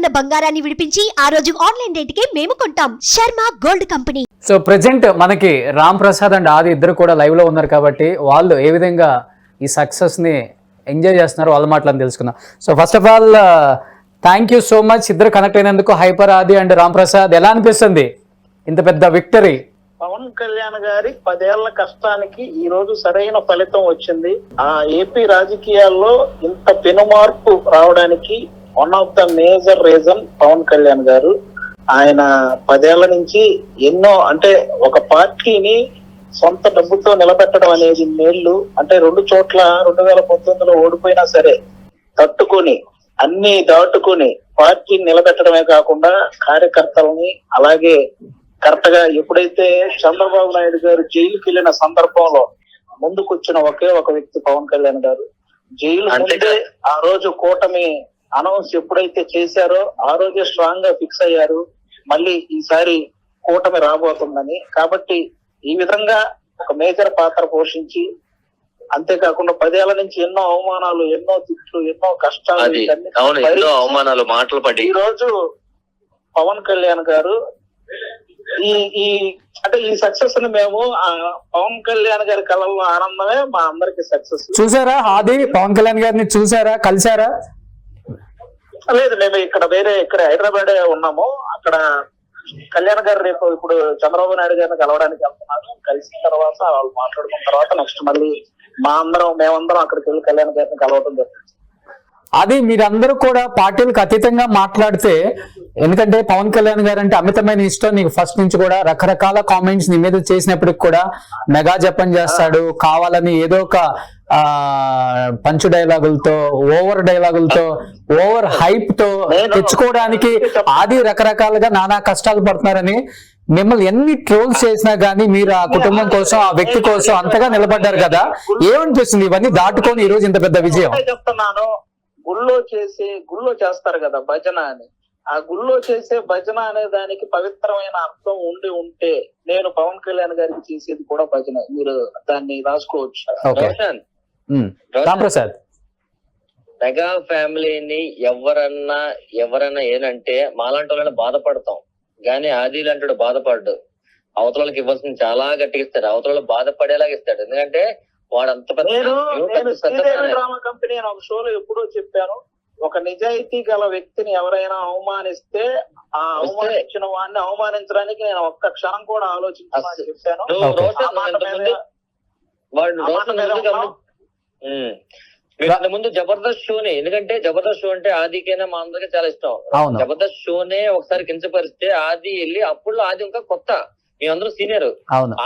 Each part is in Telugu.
ఉన్న బంగారాన్ని విడిపించి ఆ రోజు ఆన్లైన్ రేటుకే మేము కొంటాం. Sharma gold company. So present మనకి రామ్ ప్రసాద్ అండ్ ఆది ఇద్దరు కూడా లైవ్ లో ఉన్నారు కాబట్టి వాళ్ళు ఏ విధంగా ఈ సక్సెస్ ని ఎంజాయ్ చేస్తున్నారు వాళ్ళ మాటలను తెలుసుకుందాం. So first of all thank you so much ఇద్దరు కనెక్ట్ అయినందుకు. హైపర్ ఆది అండ్ రామ్ ప్రసాద్, ఎలా అనిపిస్తుంది ఇంత పెద్ద విక్టరీ? పవన్ కళ్యాణ్ గారి 10 ఏళ్ల కష్టానికి ఈ రోజు సరైన ఫలితం వచ్చింది. ఆ ఏపీ రాజకీయాల్లో ఇంత పెనుమార్పు రావడానికి one of the major reason Pawan Kalyan గారు. ఆయన 10 ఏళ్ల నుంచి ఎన్నో, అంటే ఒక పార్టీని సొంత డబ్బుతో నిలబెట్టడం అనేది మేళ్ళు. అంటే 2 చోట్ల 2019లో ఓడిపోయినా సరే తట్టుకొని అన్ని దాటుకొని పార్టీని నిలబెట్టడమే కాకుండా కార్యకర్తలని, అలాగే కరెక్ట్ గా ఎప్పుడైతే చంద్రబాబు నాయుడు గారు జైలుకి వెళ్ళిన సందర్భంలో ముందుకొచ్చిన ఒకే ఒక వ్యక్తి పవన్ కళ్యాణ్ గారు. జైలు ముందే ఆ రోజు కూటమి అనౌన్స్ ఎప్పుడైతే చేశారో ఆ రోజే స్ట్రాంగ్ గా ఫిక్స్ అయ్యారు మళ్ళీ ఈసారి కూటమి రాబోతుందని. కాబట్టి ఈ విధంగా ఒక మేజర్ పాత్ర పోషించి, అంతేకాకుండా 10 ఏళ్ల నుంచి ఎన్నో అవమానాలు, ఎన్నో తిట్లు, ఎన్నో కష్టాలు, అవమానాలు మాటలు పడి ఈ రోజు పవన్ కళ్యాణ్ గారు ఈ అంటే ఈ సక్సెస్ ని మేము పవన్ కళ్యాణ్ గారి కళల్లో ఆనందమే మా అందరికి సక్సెస్. చూసారా ఆది పవన్ కళ్యాణ్ గారిని చూసారా, కలిసారా? లేదు, మేము ఇక్కడ హైదరాబాద్ ఉన్నాము. అక్కడ కళ్యాణ్ గారు రేపు ఇప్పుడు చంద్రబాబు నాయుడు గారిని కలవడానికి వెళ్తున్నారు. కలిసిన తర్వాత వాళ్ళు మాట్లాడుకున్న తర్వాత నెక్స్ట్ మళ్ళీ మేమందరం అక్కడికి వెళ్ళి కళ్యాణ్ గారిని కలవడం జరుగుతుంది. అది మీరందరూ కూడా పార్టీలకు అతీతంగా మాట్లాడితే, ఎందుకంటే పవన్ కళ్యాణ్ గారు అంటే అమితమైన ఇష్టం నీకు ఫస్ట్ నుంచి కూడా. రకరకాల కామెంట్స్ నీ మీద చేసినప్పటికి కూడా మెగా జపం చేస్తాడు, కావాలని ఏదో ఒక పంచు డైలాగులతో, ఓవర్ డైలాగులతో, ఓవర్ హైప్ తో తెచ్చుకోవడానికి ఆది రకరకాలుగా నానా కష్టాలు పడుతున్నారని మిమ్మల్ని ఎన్ని ట్రోల్స్ చేసినా గానీ మీరు ఆ కుటుంబం కోసం, ఆ వ్యక్తి కోసం అంతగా నిలబడ్డారు కదా. ఏమనిపిస్తుంది ఇవన్నీ దాటుకొని ఈ రోజు ఇంత పెద్ద విజయం? చెప్తున్నాను, గుళ్ళో చేస్తారు కదా భజన అని. ఆ గుళ్ళో చేసే భజన అనే దానికి పవిత్రమైన అర్థం ఉంటే నేను పవన్ కళ్యాణ్ గారికి చేసేది కూడా భజన. మీరు దాన్ని రాసుకోవచ్చు. రాంప్రసాద్, మెగా ఫ్యామిలీని ఎవరన్నా ఏనంటే మాలాంటి వాళ్ళని బాధపడతాం, గానీ ఆది లాంటి బాధపడ్డు. అవతలకి ఇవ్వాల్సింది చాలా గట్టిగా ఇస్తాడు, అవతల బాధపడేలాగా ఇస్తాడు. ఎందుకంటే వాడంత డ్రామా కంపెనీ అని ఒక షోలో ఎప్పుడో చెప్పాను, ఒక నిజాయితీ గల వ్యక్తిని ఎవరైనా అవమానిస్తే ఆ అవమానించిన వాడిని అవమానించడానికి నేను ఒక్క క్షణం కూడా ఆలోచించాలని చెప్పాను. ముందు జబర్దస్త్ షోనే, ఎందుకంటే జబర్దస్త్ షో అంటే ఆదికైనా మా అందరికీ చాలా ఇష్టం. జబర్దస్ట్ షోనే ఒకసారి కించపరిస్తే ఆది వెళ్ళి, అప్పుడు ఆది ఇంకా కొత్త, మేమందరూ సీనియర్,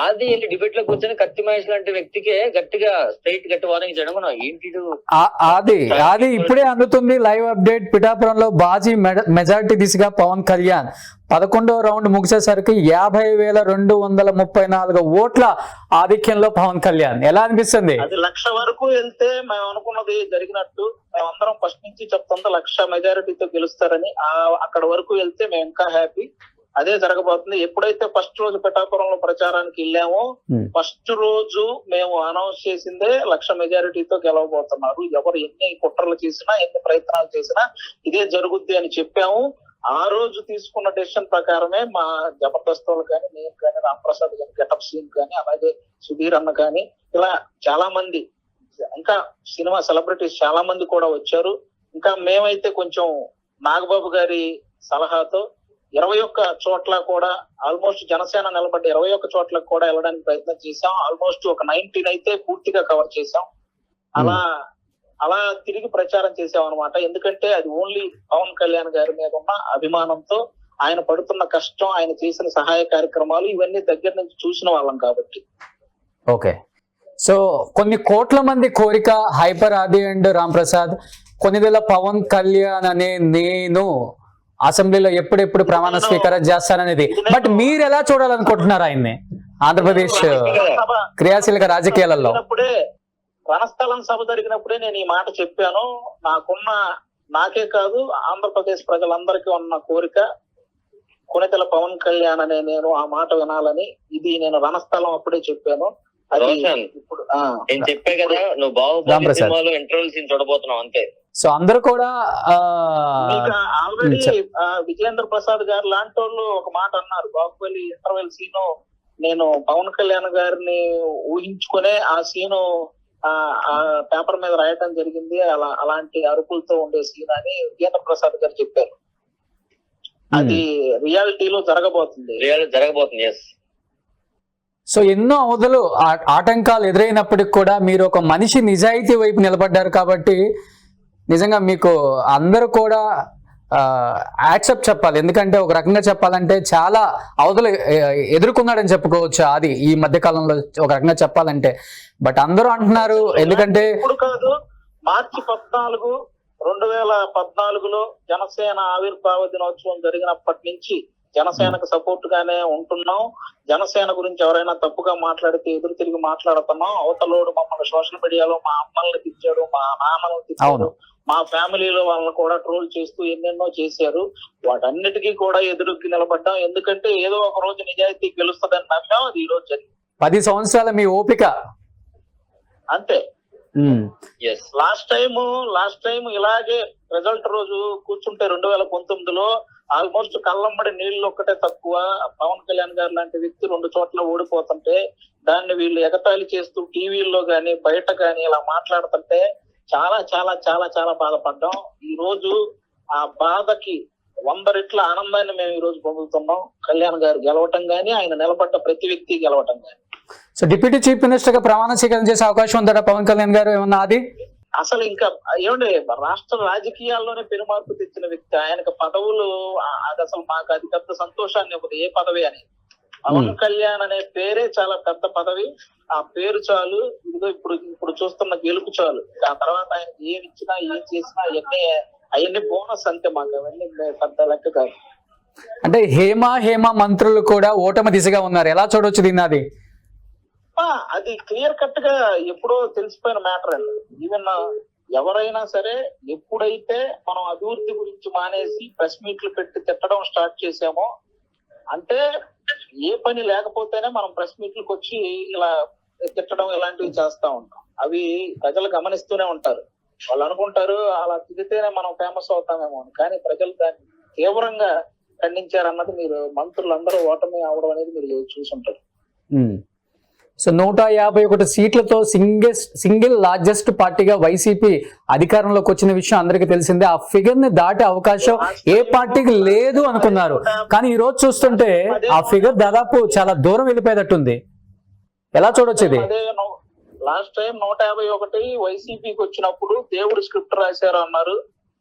ఆది వెళ్ళి డిబేట్ లో కూర్చొని కత్తి మహేష్ లాంటి వ్యక్తికే గట్టిగా గట్టి వార్నింగ్ చేయడం మనం ఏంటి. ఆది ఇప్పుడే అందుతుంది లైవ్ అప్డేట్. పిఠాపురంలో బాజీ మెజార్టీ దిశగా పవన్ కళ్యాణ్ 11వ రౌండ్ ముగిసేసరికి 50,234 ఓట్ల ఆధిక్యంలో పవన్ కళ్యాణ్. ఎలా అనిపిస్తుంది? అది 1,00,000 వరకు వెళ్తే మేము అనుకున్నది జరిగినట్టు. మేమందరం ఫస్ట్ నుంచి చెప్తుందా 1,00,000 మెజారిటీతో గెలుస్తారని. అక్కడ వరకు వెళ్తే మేము ఇంకా హ్యాపీ. అదే జరగబోతుంది. ఎప్పుడైతే ఫస్ట్ రోజు పిఠాపురంలో ప్రచారానికి వెళ్ళామో ఫస్ట్ రోజు మేము అనౌన్స్ చేసిందే 1,00,000 మెజారిటీతో గెలవబోతున్నారు. ఎవరు ఎన్ని కుట్రలు చేసినా, ఎన్ని ప్రయత్నాలు చేసినా ఇదే జరుగుద్ది అని చెప్పాము. ఆ రోజు తీసుకున్న డెసిషన్ ప్రకారమే మా జబర్దస్త్ వాళ్ళు కానీ, నేను కానీ, రాంప్రసాద్ కానీ, గెటప్ సీన్ కానీ, అలాగే సుధీర్ అన్న కానీ, ఇలా చాలా మంది, ఇంకా సినిమా సెలబ్రిటీస్ చాలా మంది కూడా వచ్చారు. ఇంకా మేమైతే కొంచెం నాగబాబు గారి సలహాతో 21 చోట్ల కూడా ఆల్మోస్ట్ జనసేన నిలబడ్డ 21 చోట్లకు కూడా వెళ్ళడానికి ప్రయత్నం చేశాం. ఆల్మోస్ట్ ఒక 19 అయితే పూర్తిగా కవర్ చేశాం. అలా తిరిగి ప్రచారం చేసాం అనమాట. ఎందుకంటే అది ఓన్లీ పవన్ కళ్యాణ్ గారి మీద ఉన్న అభిమానంతో, ఆయన పడుతున్న కష్టం, ఆయన చేసిన సహాయ కార్యక్రమాలు ఇవన్నీ దగ్గర నుంచి చూసిన వాళ్ళం కాబట్టి. ఓకే, సో కొన్ని కోట్ల మంది కోరిక హైపర్ ఆది అండ్ రామ్ ప్రసాద్, కొన్ని వేల పవన్ కళ్యాణ్ అనే నేను అసెంబ్లీలో ఎప్పుడెప్పుడు ప్రమాణ స్వీకారం చేస్తారనేది. బట్ మీరు ఎలా చూడాలనుకుంటున్నారు ఆయన్ని ఆంధ్రప్రదేశ్ క్రియాశీలక రాజకీయాలలో? రణస్థలం సభ జరిగినప్పుడే నేను ఈ మాట చెప్పాను. నాకే కాదు ఆంధ్రప్రదేశ్ ప్రజలందరికీ ఉన్న కోరిక కొనితెల పవన్ కళ్యాణ్ అనే నేను ఆ మాట వినాలని. ఇది నేను రణస్థలం అప్పుడే చెప్పాను. ఇప్పుడు నేను చెప్పే కదా, నువ్వు బాహుబలి సినిమాలో ఇంటర్వెల్ సీన్ చూడబోతున్నావు అంతే. సో అందరూ కూడా ఆల్రెడీ విజయేంద్ర ప్రసాద్ గారు లాంటి వాళ్ళు ఒక మాట అన్నారు, బాహుబలి ఇంటర్వెల్ సీను నేను పవన్ కళ్యాణ్ గారిని ఊహించుకునే ఆ సీను ఆ పేపర్ మీద రాయటం జరిగింది, అలాంటి అరుపులతో ఉండే సీన్ అని విజయేంద్ర ప్రసాద్ గారు చెప్పారు. అది రియాలిటీలో జరగబోతుంది. సో ఎన్నో అవధులు ఆటంకాలు ఎదురైనప్పటికి కూడా మీరు ఒక మనిషి నిజాయితీ వైపు నిలబడ్డారు కాబట్టి నిజంగా మీకు అందరూ కూడా యాక్సెప్ట్ చెప్పాలి. ఎందుకంటే ఒక రకంగా చెప్పాలంటే చాలా అవధులు ఎదుర్కొన్నాడని చెప్పుకోవచ్చు అది ఈ మధ్య కాలంలో ఒక రకంగా చెప్పాలంటే. బట్ అందరూ అంటున్నారు ఎందుకంటే ఇప్పుడు కాదు, మార్చి 14, 2014లో జనసేన ఆవిర్భావ దినోత్సవం జరిగినప్పటి నుంచి జనసేనకు సపోర్ట్ గానే ఉంటున్నాం. జనసేన గురించి ఎవరైనా తప్పుగా మాట్లాడితే ఎదురు తిరిగి మాట్లాడుతున్నాం. అవతలోడు మమ్మల్ని సోషల్ మీడియాలో మా అమ్మల్ని తిట్టాడు, మా నాన్నలను తిట్టాడు, మా ఫ్యామిలీలో వాళ్ళని కూడా ట్రోల్ చేస్తూ ఎన్నెన్నో చేశారు. వాటన్నిటికీ కూడా ఎదురుకి నిలబడ్డాం. ఎందుకంటే ఏదో ఒక రోజు నిజాయితీ గెలుస్తుందని నమ్మాం. అది ఈ రోజు జరిగింది. 10 సంవత్సరాల మీ ఓపిక అంతే. లాస్ట్ టైం ఇలాగే రిజల్ట్ రోజు కూర్చుంటే 2019లో ఆల్మోస్ట్ కళ్ళమ్మడి నీళ్లు ఒక్కటే తక్కువ. పవన్ కళ్యాణ్ గారు లాంటి వ్యక్తి 2 చోట్ల ఓడిపోతుంటే దాన్ని వీళ్ళు ఎగతాళి చేస్తూ టీవీల్లో గాని బయట గాని ఇలా మాట్లాడుతుంటే చాలా చాలా చాలా చాలా బాధపడ్డాం. ఈ రోజు ఆ బాధకి 100 రెట్ల ఆనందాన్ని మేము ఈ రోజు పొందుతున్నాం. కళ్యాణ్ గారు గెలవటం గాని, ఆయన నిలబడ్డ ప్రతి వ్యక్తి గెలవటం గాని. సో డిప్యూటీ చీఫ్ మినిస్టర్ గా ప్రమాణ స్వీకారం చేసే అవకాశం ఉందా పవన్ కళ్యాణ్ గారు? ఏమన్నా అది అసలు ఇంకా ఏమండి, రాష్ట్ర రాజకీయాల్లోనే పెనుమార్పు తెచ్చిన వ్యక్తి. ఆయనకు పదవులు అది అసలు మాకు అది పెద్ద సంతోషాన్ని ఇవ్వదు ఏ పదవి అని. పవన్ కళ్యాణ్ అనే పేరే చాలా పెద్ద పదవి. ఆ పేరు చాలు. ఇదిగో ఇప్పుడు చూస్తున్న గెలుపు చాలు. ఆ తర్వాత ఆయన ఏమి ఇచ్చినా ఏం చేసినా అవన్నీ బోనస్ అంతే. మాకు అవన్నీ పెద్ద లెక్క కాదు. అంటే హేమ మంత్రులు కూడా ఓటమి దిశగా ఉన్నారు. ఎలా చూడొచ్చు దీన్ని? అది క్లియర్ కట్ గా ఎప్పుడో తెలిసిపోయిన మ్యాటర్ అండి. ఈవెన్ ఎవరైనా సరే ఎప్పుడైతే మనం అభివృద్ధి గురించి మానేసి ప్రెస్ మీట్లు పెట్టి తిట్టడం స్టార్ట్ చేసామో, అంటే ఏ పని లేకపోతేనే మనం ప్రెస్ మీట్లకు వచ్చి ఇలా తిట్టడం ఇలాంటివి చేస్తా ఉంటాం. అవి ప్రజలు గమనిస్తూనే ఉంటారు. వాళ్ళు అనుకుంటారు అలా తిరిగితేనే మనం ఫేమస్ అవుతామేమో అని. కానీ ప్రజలు దాన్ని తీవ్రంగా ఖండించారన్నది మీరు మంత్రులందరూ ఓటమి అవడం అనేది మీరు చూసుంటారు. సో 151 సీట్లతో సింగిల్ లార్జెస్ట్ పార్టీగా వైసీపీ అధికారంలోకి వచ్చిన విషయం అందరికీ తెలిసిందే. ఆ ఫిగర్ ని దాటే అవకాశం ఏ పార్టీకి లేదు అనుకున్నారు. కానీ ఈ రోజు చూస్తుంటే ఆ ఫిగర్ దాదాపు చాలా దూరం వెళ్ళిపోయేటట్టుంది. ఎలా చూడొచ్చు ఇది? లాస్ట్ టైం 151 వైసీపీకి వచ్చినప్పుడు దేవుడు స్క్రిప్ట్ రాశారు అన్నారు.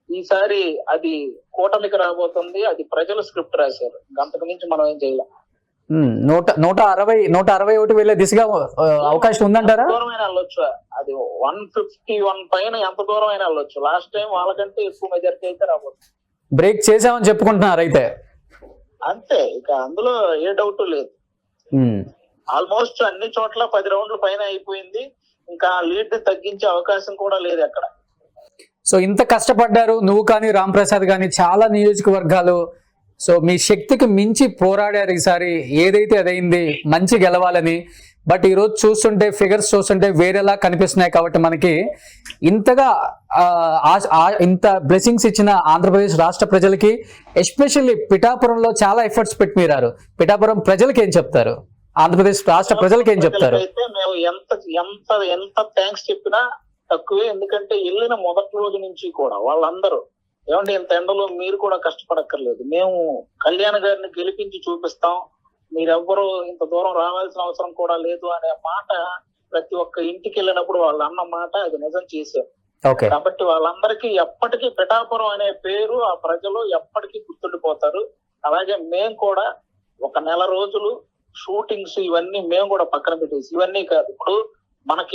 ఈసారి అది కూటమికి రాబోతుంది. అది ప్రజలు స్క్రిప్ట్ రాశారు. అంతకు మించి మనం ఏం చేయలేం. 161 వెళ్ళే దిశగా అవకాశం ఉందంటారా? దూరమైన వెళ్ళొచ్చు. అది 151 పైన ఎంత దూరం అయినా వెళ్ళొచ్చు. లాస్ట్ టైం వాళ్ళకంటే ఎక్కువ మెజారిటీ అయితే రాబోతుంది. బ్రేక్ చేసామని చెప్పుకుంటున్నారు అయితే. అంతే, ఇక అందులో ఏ డౌట్ లేదు. ఆల్మోస్ట్ అన్ని చోట్ల 10 రౌండ్ల పైన అయిపోయింది. ఇంకా లీడ్ తగ్గించే అవకాశం కూడా లేదు అక్కడ. సో ఇంత కష్టపడ్డారు నువ్వు కానీ రామ్ ప్రసాద్ కానీ, చాలా నియోజకవర్గాలు. సో మీ శక్తికి మించి పోరాడారు ఈసారి. ఏదైతే అదైంది, మంచి గెలవాలని. బట్ ఈ రోజు చూస్తుంటే ఫిగర్స్ చూస్తుంటే వేరేలా కనిపిస్తున్నాయి. కాబట్టి మనకి ఇంతగా ఇంత బ్లెస్సింగ్స్ ఇచ్చిన ఆంధ్రప్రదేశ్ రాష్ట్ర ప్రజలకి, ఎస్పెషల్లీ పిఠాపురంలో చాలా ఎఫర్ట్స్ పెట్టి మీరారు. పిఠాపురం ప్రజలకి ఏం చెప్తారు? ఆంధ్రప్రదేశ్ రాష్ట్ర ప్రజలకి ఏం చెప్తారు? మేము ఎంత థ్యాంక్స్ చెప్పినా తక్కువే. ఎందుకంటే వెళ్ళిన మొదటి రోజు నుంచి కూడా వాళ్ళందరూ ఏమంటే ఇంత ఎండలో మీరు కూడా కష్టపడక్కర్లేదు, మేము కళ్యాణ్ గారిని గెలిపించి చూపిస్తాం, మీరెవ్వరూ ఇంత దూరం రావాల్సిన అవసరం కూడా లేదు అనే మాట ప్రతి ఒక్క ఇంటికి వెళ్ళినప్పుడు వాళ్ళు అన్న మాట అది నిజం చేశారు. కాబట్టి వాళ్ళందరికీ ఎప్పటికీ పిఠాపురం అనే పేరు ఆ ప్రజలు ఎప్పటికీ గుర్తుండిపోతారు. అలాగే మేము కూడా ఒక నెల రోజులు షూటింగ్స్ ఇవన్నీ మేము కూడా పక్కన పెట్టేసి, ఇవన్నీ కాదు ఇప్పుడు మనం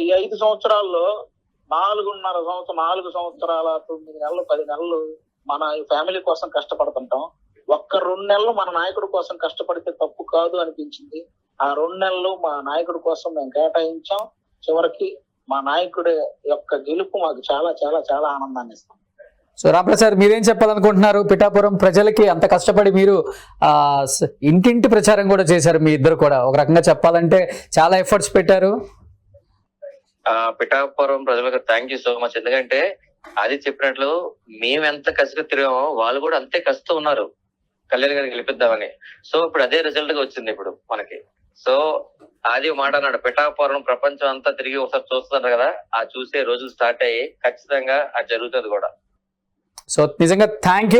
ఈ 5 సంవత్సరాల్లో 4 సంవత్సరాల 9 నెలలు 10 నెలలు మన ఫ్యామిలీ కోసం కష్టపడుతుంటాం. ఒక్క 2 నెలలు మన నాయకుడి కోసం కష్టపడితే తప్పు కాదు అనిపించింది. ఆ 2 నెలలు మా నాయకుడి కోసం మేము కేటాయించాం. చివరికి మా నాయకుడి యొక్క గెలుపు మాకు చాలా చాలా చాలా ఆనందాన్ని ఇస్తాం. సో రామప్రసాద్, మీరేం చెప్పాలనుకుంటున్నారు? పిఠాపురం ప్రజలకి అంత కష్టపడి మీరు ఇంటింటి ప్రచారం కూడా చేశారు. మీ ఇద్దరు కూడా ఒక రకంగా చెప్పాలంటే చాలా ఎఫర్ట్స్ పెట్టారు. పిఠాపురం ప్రజలకు థ్యాంక్ యూ సో మచ్. ఎందుకంటే అది చెప్పినట్లు మేము ఎంత కసిగా తిరిగామో వాళ్ళు కూడా అంతే కసితో ఉన్నారు కళ్యాణ్ గారిని గెలిపిద్దామని. సో ఇప్పుడు అదే రిజల్ట్ గా వచ్చింది ఇప్పుడు మనకి. సో అది మాట అన్నాడు, పిఠాపురం ప్రపంచం అంతా తిరిగి ఒకసారి చూస్తున్నారు కదా, ఆ చూసే రోజులు స్టార్ట్ అయ్యి ఖచ్చితంగా అది జరుగుతుంది కూడా. సో నిజంగా థ్యాంక్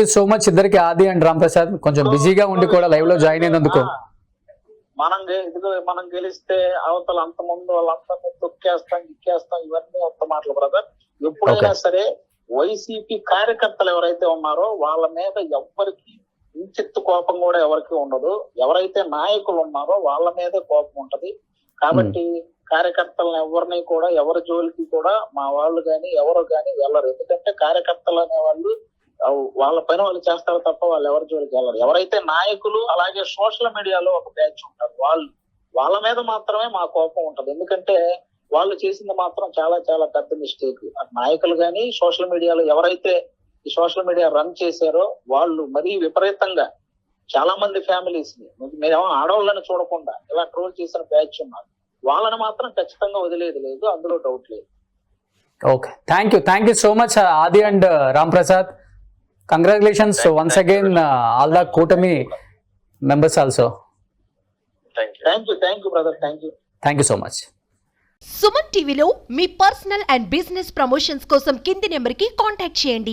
యూ సో మచ్ ఇద్దరికి, ఆది అండ్ రామ్ ప్రసాద్. కొంచెం బిజీగా ఉండి కూడా లైవ్ లో జాయిన్ అయినందుకు. మనం గెలిస్తే అవతల అంత ముందు వాళ్ళంతా తొక్కేస్తాం ఇక్కేస్తాం ఇవన్నీ ఒక్క మాటలు బ్రదర్. ఎప్పుడైనా సరే వైసీపీ కార్యకర్తలు ఎవరైతే ఉన్నారో వాళ్ళ మీద ఎవ్వరికి ఇంచెత్తు కోపం కూడా ఎవరికి ఉండదు. ఎవరైతే నాయకులు ఉన్నారో వాళ్ళ మీదే కోపం ఉంటది. కాబట్టి కార్యకర్తలను ఎవరిని కూడా ఎవరి జోలికి కూడా మా వాళ్ళు గాని ఎవరు గాని వెళ్ళరు. ఎందుకంటే కార్యకర్తలు అనే వాళ్ళు వాళ్ళ పని వాళ్ళు చేస్తారు తప్ప వాళ్ళు ఎవరి జోలికి వెళ్ళరు. ఎవరైతే నాయకులు అలాగే సోషల్ మీడియాలో ఒక బ్యాచ్ ఉంటారు వాళ్ళ మీద మాత్రమే మా కోపం ఉంటది. ఎందుకంటే వాళ్ళు చేసింది మాత్రం చాలా చాలా పెద్ద మిస్టేక్. నాయకులు గాని సోషల్ మీడియాలో ఎవరైతే ఈ సోషల్ మీడియా రన్ చేశారో వాళ్ళు మరీ విపరీతంగా చాలా మంది ఫ్యామిలీస్ ని మీరేమో ఆడవాళ్ళని చూడకుండా ఇలా ట్రోల్ చేసిన బ్యాచ్ ఉన్నారు. వాళ్ళని మాత్రం ఖచ్చితంగా వదిలేదు లేదు, అందులో డౌట్ లేదు. Okay, thank you so much Adi and Ram Prasad. Congratulations once again all the కూటమి members also. Thank you brother, thank you so much. Suman టీవీలో మీ పర్సనల్ అండ్ బిజినెస్ ప్రమోషన్స్ కోసం కింది నెంబర్కి కాంటాక్ట్ చేయండి.